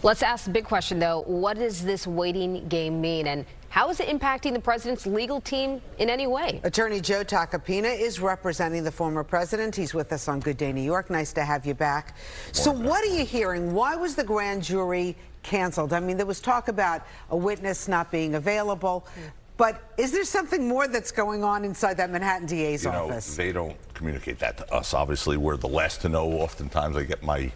Let's ask the big question, though. What does this waiting game mean, and how is it impacting the president's legal team in any way? Attorney Joe Tacopina is representing the former president. He's with us on Good Day New York. Nice to have you back. So what are you hearing? Why was the grand jury canceled? I mean, there was talk about a witness not being available. But is there something more that's going on inside that Manhattan DA's office? They don't communicate that to us. Obviously, we're the last to know. Oftentimes, I get my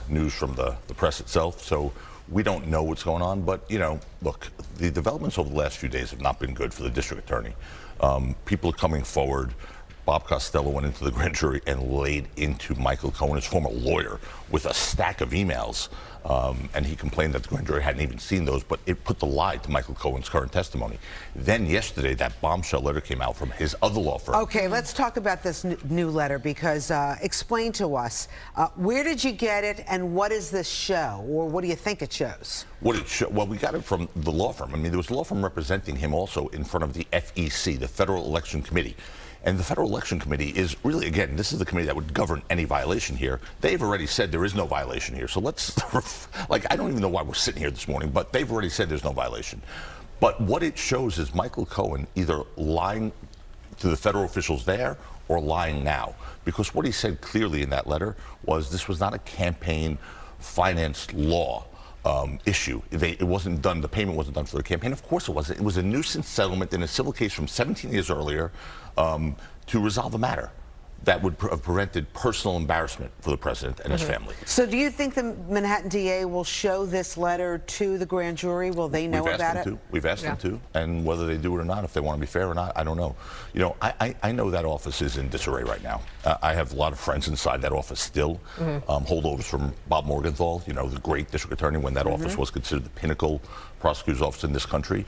news from the press itself, so we don't know what's going on. But, you know, look, the developments over the last few days have not been good for the district attorney. People are coming forward. Bob Costello went into the grand jury and laid into Michael Cohen, his former lawyer, with a stack of emails. And he complained that the grand jury hadn't even seen those, but it put the lie to Michael Cohen's current testimony. Then yesterday, that bombshell letter came out from his other law firm. Okay, let's talk about this new letter, because explain to us, where did you get it, and what does this show, or what do you think it shows? Well, we got it from the law firm. I mean, there was a law firm representing him also in front of the FEC, the Federal Election Committee. And the Federal Election Committee is really, again, this is the committee that would govern any violation here. They've already said there is no violation here. So let's, like, I don't even know why we're sitting here this morning, but they've already said there's no violation. But what it shows is Michael Cohen either lying to the federal officials there or lying now. Because what he said clearly in that letter was this was not a campaign finance law issue. It wasn't done, the payment wasn't done for the campaign. Of course it wasn't. It was a nuisance settlement in a civil case from 17 years earlier to resolve a matter that would have prevented personal embarrassment for the president and his family. So do you think the Manhattan DA will show this letter to the grand jury? Will they know about it? We've asked them to, and whether they do it or not, if they want to be fair or not, I don't know. You know, I know that office is in disarray right now. I have a lot of friends inside that office still, holdovers from Bob Morgenthau, you know, the great district attorney when that office was considered the pinnacle prosecutor's office in this country.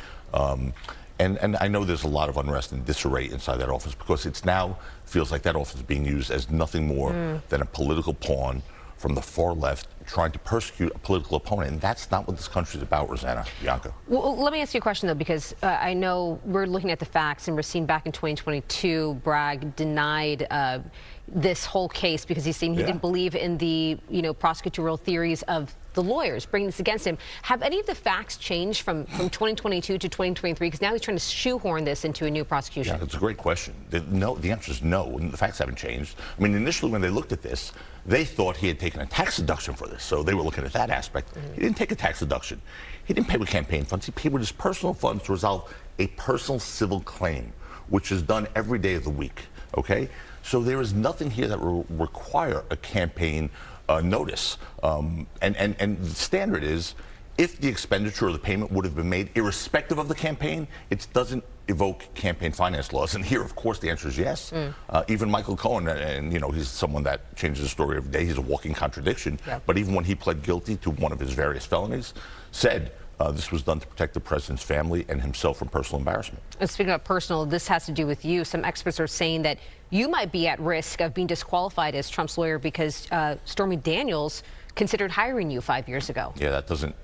And I know there's a lot of unrest and disarray inside that office because it's now feels like that office is being used as nothing more than a political pawn from the far left trying to persecute a political opponent. And that's not what this country is about, Rosanna, Bianca. Well, let me ask you a question, though, because I know we're looking at the facts, and we're seeing back in 2022, Bragg denied this whole case because he's saying he didn't believe in the, prosecutorial theories of the lawyers bringing this against him. Have any of the facts changed from 2022 to 2023? Because now he's trying to shoehorn this into a new prosecution. Yeah, that's a great question. No, the answer is no. The facts haven't changed. I mean, initially when they looked at this, they thought he had taken a tax deduction for this, so they were looking at that aspect. He didn't take a tax deduction. He didn't pay with campaign funds. He paid with his personal funds to resolve a personal civil claim, which is done every day of the week, okay? So there is nothing here that will require a campaign notice. And the standard is, if the expenditure or the payment would have been made irrespective of the campaign, it doesn't evoke campaign finance laws. And here, of course, the answer is yes. Even Michael Cohen, and he's someone that changes the story every day. He's a walking contradiction. But even when he pled guilty to one of his various felonies, said this was done to protect the president's family and himself from personal embarrassment. And speaking of personal, this has to do with you. Some experts are saying that you might be at risk of being disqualified as Trump's lawyer because Stormy Daniels considered hiring you 5 years ago. Yeah, that doesn't.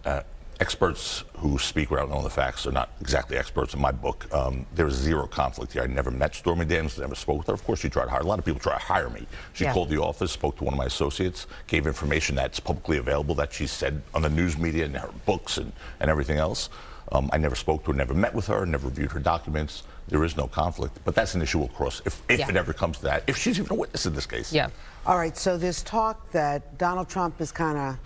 Experts who speak without knowing the facts are not exactly experts in my book. There is zero conflict here. I never met Stormy Daniels, never spoke with her. Of course, she tried to hire. A lot of people try to hire me. She called the office, spoke to one of my associates, gave information that's publicly available that she said on the news media and her books and everything else. I never spoke to her, never met with her, never reviewed her documents. There is no conflict, but that's an issue we'll cross if it ever comes to that, if she's even a witness in this case. All right, so there's talk that Donald Trump is kind of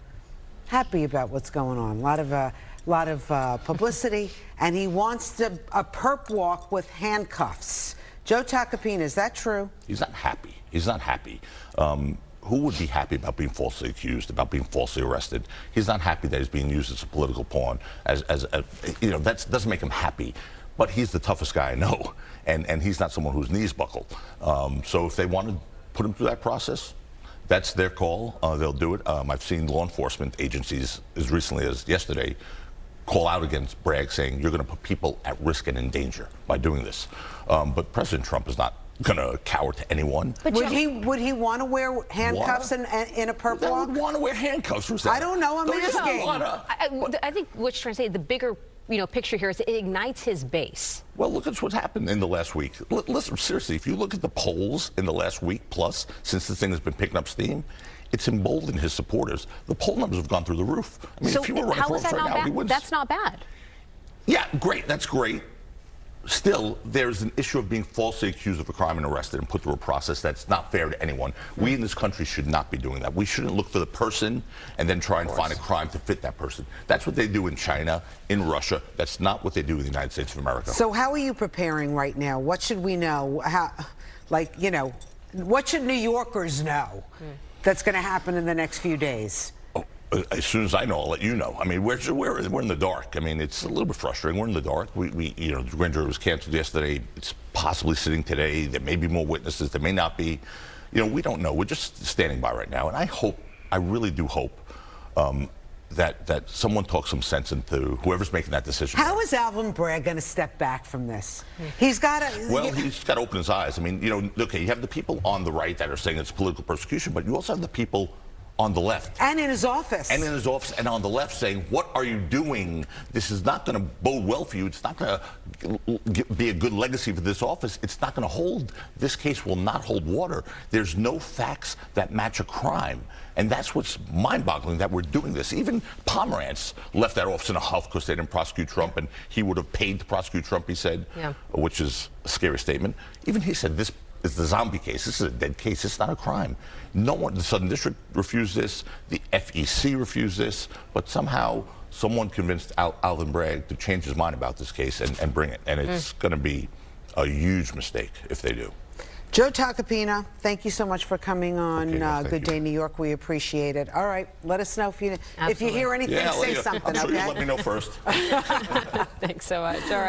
happy about what's going on. A lot of publicity, and he wants a perp walk with handcuffs. Joe Tacopina, is that true? He's not happy. He's not happy. Who would be happy about being falsely accused, about being falsely arrested? He's not happy that he's being used as a political pawn. That doesn't make him happy. But he's the toughest guy I know, and he's not someone whose knees buckle. So if they want to put him through that process, that's their call. They'll do it. I've seen law enforcement agencies, as recently as yesterday, call out against Bragg, saying you're going to put people at risk and in danger by doing this. But President Trump is not going to cower to anyone. But would he want to wear handcuffs in a perp walk? Would want to wear handcuffs, Rosanna. I don't know. I'm asking. I think what you're trying to say, the bigger picture here is it ignites his base. Well, look at what's happened in the last week. Listen, seriously, if you look at the polls in the last week plus, since the thing has been picking up steam, it's emboldened his supporters. The poll numbers have gone through the roof. I mean, So if he were running how for is office that right not now, he bad? wins. That's not bad. Yeah, great. That's great. Still, there's an issue of being falsely accused of a crime and arrested and put through a process that's not fair to anyone. We in this country should not be doing that. We shouldn't look for the person and then try and find a crime to fit that person. That's what they do in China, in Russia. That's not what they do in the United States of America. So how are you preparing right now? What should we know? How, like, you know, what should New Yorkers know that's going to happen in the next few days? As soon as I know, I'll let you know. I mean, we're in the dark. I mean, it's a little bit frustrating. We're in the dark. You know, the grand jury was canceled yesterday. It's possibly sitting today. There may be more witnesses. There may not be. You know, we don't know. We're just standing by right now. And I hope, I really do hope, that someone talks some sense into whoever's making that decision. How is Alvin Bragg going to step back from this? He's got to. Well, he's got to open his eyes. I mean, you know, okay, you have the people on the right that are saying it's political persecution, but you also have the people on the left. And in his office. And in his office and on the left saying, what are you doing? This is not going to bode well for you. It's not going to be a good legacy for this office. It's not going to hold. This case will not hold water. There's no facts that match a crime. And that's what's mind-boggling, that we're doing this. Even Pomerantz left that office in a huff because they didn't prosecute Trump, and he would have paid to prosecute Trump, he said, which is a scary statement. Even he said, this is the zombie case. This is a dead case. It's not a crime. No one, the Southern District refused this. The FEC refused this. But somehow, someone convinced Alvin Bragg to change his mind about this case and bring it. And it's going to be a huge mistake if they do. Joe Tacopina, thank you so much for coming on Good Day New York. We appreciate it. All right, let us know if you hear anything. Say something. I'm sure Okay. you'll let me know first. Thanks so much. All right.